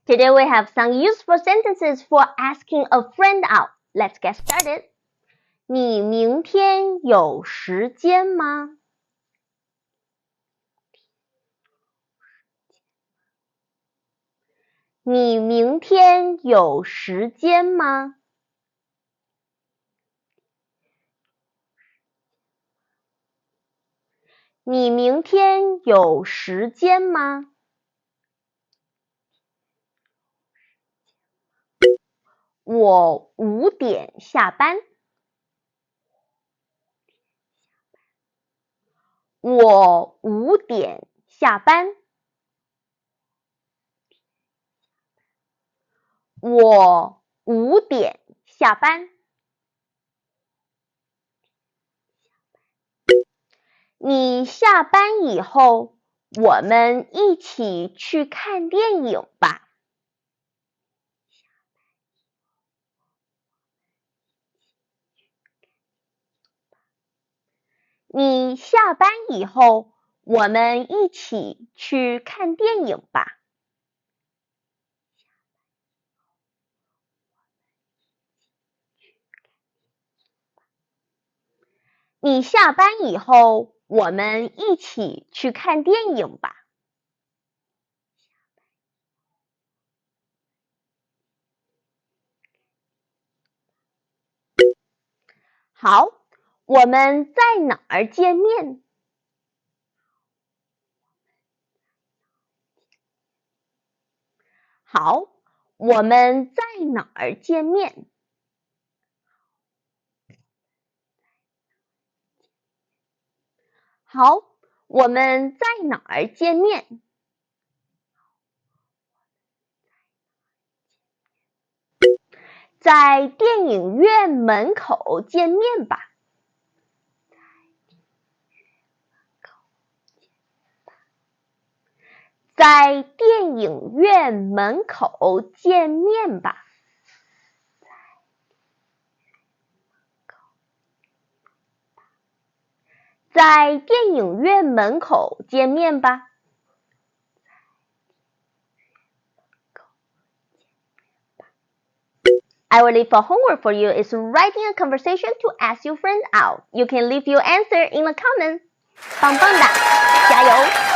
Today we have some useful sentences for asking a friend out. Let's get started. 你明天有时间吗？你明天有时间吗？你明天有时间吗？我5点下班。我5点下班。我5点下班。你下班以后，我们一起去看电影吧。你下班以后，我们一起去看电影吧。你下班以后，我们一起去看电影吧。好，我们在哪儿见面？好，我们在哪儿见面？好，我们在哪儿见面？在电影院门口见面吧。在电影院门口见面吧。在电影院门口见面吧。I will leave a homework for you is writing a conversation to ask your friend out. You can leave your answer in the comments. 棒棒的，加油！